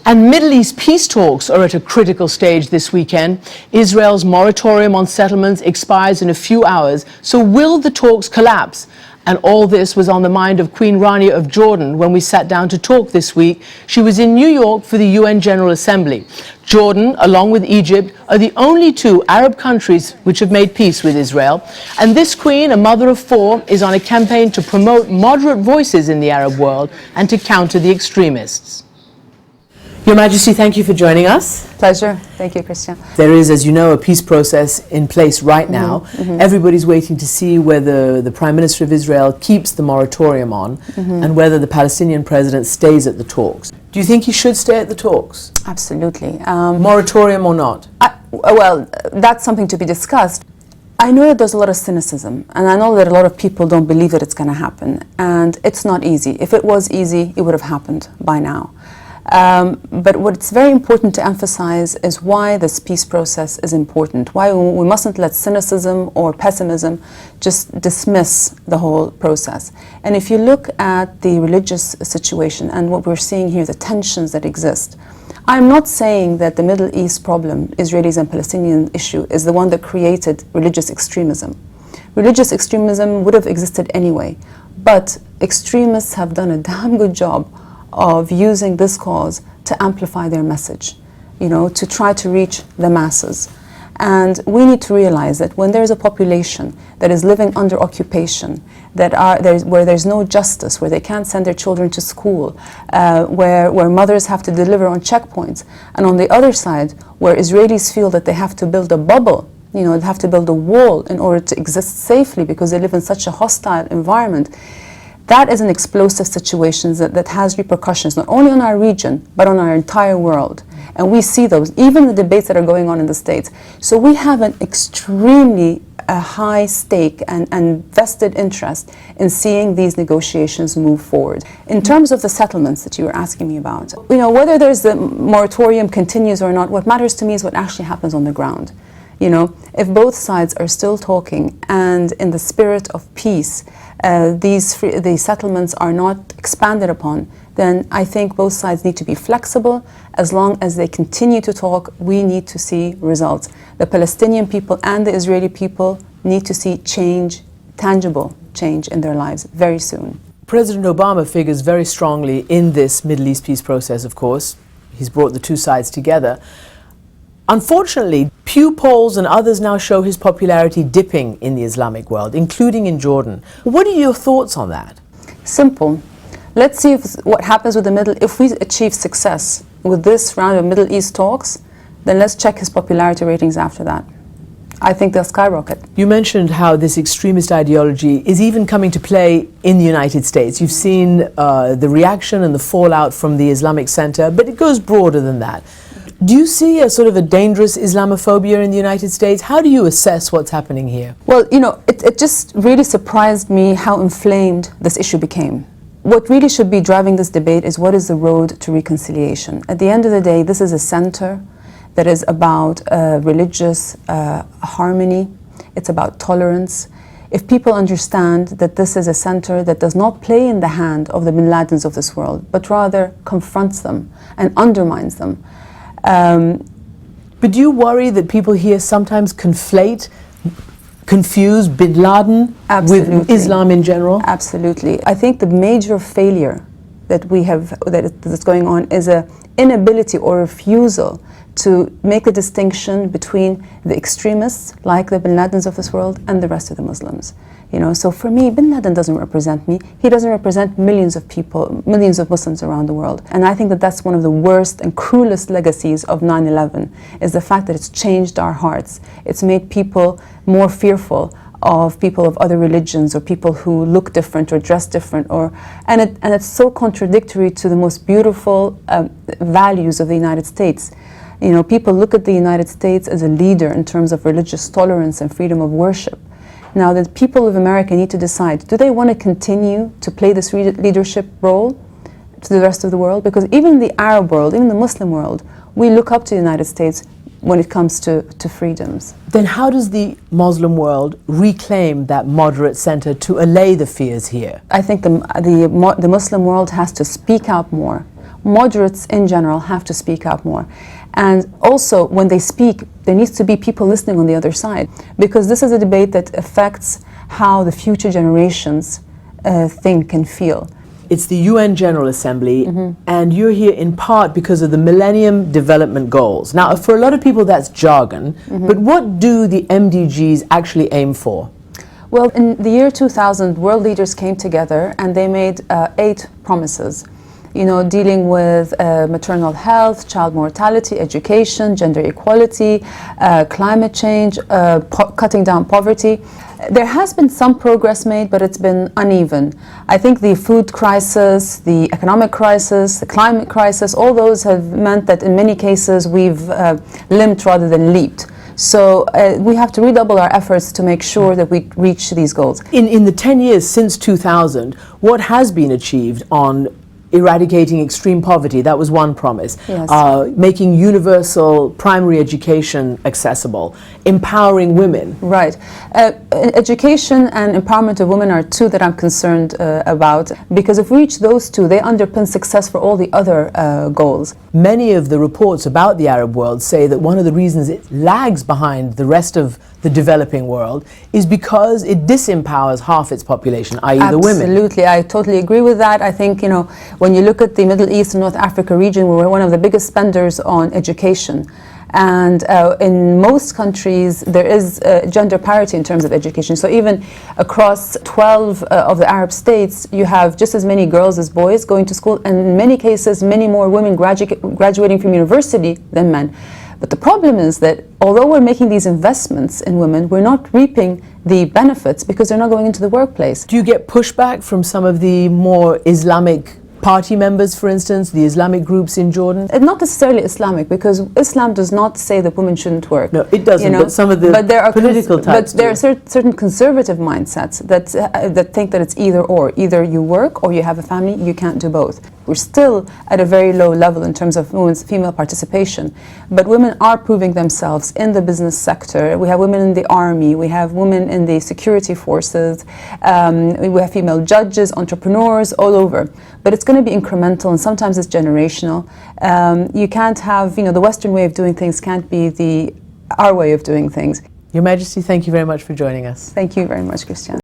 And Middle East peace talks are at a critical stage this weekend. Israel's moratorium on settlements expires in a few hours. So will the talks collapse? And all this was on the mind of Queen Rania of Jordan when we sat down to talk this week. She was in New York for the UN General Assembly. Jordan, along with Egypt, are the only two Arab countries which have made peace with Israel. And this queen, a mother of four, is on a campaign to promote moderate voices in the Arab world and to counter the extremists. Your Majesty, thank you for joining us. Pleasure. Thank you, Christiane. There is, as you know, a peace process in place right now. Everybody's waiting to see whether the Prime Minister of Israel keeps the moratorium on and whether the Palestinian president stays at the talks. Do you think he should stay at the talks? Absolutely. Moratorium or not? Well, that's something to be discussed. I know that there's a lot of cynicism, and I know that a lot of people don't believe that it's going to happen. And it's not easy. If it was easy, it would have happened by now. But what's very important to emphasize is why this peace process is important, why we mustn't let cynicism or pessimism just dismiss the whole process. And if you look at the religious situation and what we're seeing here, the tensions that exist, I'm not saying that the Middle East problem, Israelis and Palestinian issue, is the one that created religious extremism. Religious extremism would have existed anyway, but extremists have done a damn good job of using this cause to amplify their message, to try to reach the masses. And we need to realize that when there's a population that is living under occupation, where there's no justice, where they can't send their children to school, where mothers have to deliver on checkpoints, and on the other side, where Israelis feel that they have to build a bubble, they have to build a wall in order to exist safely because they live in such a hostile environment. That is an explosive situation that has repercussions not only on our region, but on our entire world. And we see those, even the debates that are going on in the States. So we have an extremely high stake and vested interest in seeing these negotiations move forward. In terms of the settlements that you were asking me about, whether there's the moratorium continues or not, what matters to me is what actually happens on the ground. If both sides are still talking and in the spirit of peace, these settlements are not expanded upon, then I think both sides need to be flexible. As long as they continue to talk, we need to see results. The Palestinian people and the Israeli people need to see change, tangible change in their lives very soon. President Obama figures very strongly in this Middle East peace process, of course. He's brought the two sides together. Unfortunately, Pew polls and others now show his popularity dipping in the Islamic world, including in Jordan. What are your thoughts on that? Simple. Let's see what happens with if we achieve success with this round of Middle East talks, then let's check his popularity ratings after that. I think they'll skyrocket. You mentioned how this extremist ideology is even coming to play in the United States. You've seen the reaction and the fallout from the Islamic Center, but it goes broader than that. Do you see a sort of a dangerous Islamophobia in the United States? How do you assess what's happening here? Well, it just really surprised me how inflamed this issue became. What really should be driving this debate is what is the road to reconciliation. At the end of the day, this is a center that is about religious harmony. It's about tolerance. If people understand that this is a center that does not play in the hand of the bin Ladens of this world, but rather confronts them and undermines them. But do you worry that people here sometimes confuse bin Laden with Islam in general? Absolutely. I think the major failure that we have, that's going on, is an inability or refusal to make a distinction between the extremists, like the bin Ladens of this world, and the rest of the Muslims. So for me, bin Laden doesn't represent me. He doesn't represent millions of people, millions of Muslims around the world. And I think that that's one of the worst and cruelest legacies of 9/11, is the fact that it's changed our hearts. It's made people more fearful of people of other religions or people who look different or dress different, and it's so contradictory to the most beautiful values of the United States. People look at the United States as a leader in terms of religious tolerance and freedom of worship. Now, the people of America need to decide, do they want to continue to play this leadership role to the rest of the world? Because even the Arab world, even the Muslim world, we look up to the United States when it comes to freedoms. Then how does the Muslim world reclaim that moderate center to allay the fears here? I think the Muslim world has to speak out more. Moderates in general have to speak out more. And also, when they speak, there needs to be people listening on the other side, because this is a debate that affects how the future generations think and feel. It's the UN General Assembly, and you're here in part because of the Millennium Development Goals. Now, for a lot of people, that's jargon, but what do the MDGs actually aim for? Well, in the year 2000, world leaders came together and they made 8 promises. You know, dealing with maternal health, child mortality, education, gender equality, climate change, cutting down poverty. There has been some progress made, but it's been uneven. I think the food crisis, the economic crisis, the climate crisis, all those have meant that in many cases we've limped rather than leaped. So we have to redouble our efforts to make sure that we reach these goals. In the 10 years since 2000, what has been achieved on eradicating extreme poverty? That was one promise. Yes. Making universal primary education accessible, empowering women. Right. Education and empowerment of women are 2 that I'm concerned about, because if we reach those 2, they underpin success for all the other goals. Many of the reports about the Arab world say that one of the reasons it lags behind the rest of the developing world is because it disempowers half its population, i.e. the women. Absolutely, I totally agree with that. I think, you know, when you look at the Middle East and North Africa region, we're one of the biggest spenders on education. And in most countries, there is gender parity in terms of education. So even across 12 of the Arab states, you have just as many girls as boys going to school, and in many cases, many more women graduating from university than men. But the problem is that although we're making these investments in women, we're not reaping the benefits because they're not going into the workplace. Do you get pushback from some of the more Islamic party members, for instance, the Islamic groups in Jordan? Not necessarily Islamic, because Islam does not say that women shouldn't work. No, it doesn't, but some of the political types But there are certain conservative mindsets that think that it's either or. Either you work or you have a family, you can't do both. We're still at a very low level in terms of women's female participation, but women are proving themselves in the business sector. We have women in the army, we have women in the security forces, we have female judges, entrepreneurs, all over. But it's going to be incremental, and sometimes it's generational. You can't have, you know, the Western way of doing things can't be our way of doing things. Your Majesty, thank you very much for joining us. Thank you very much, Christiane.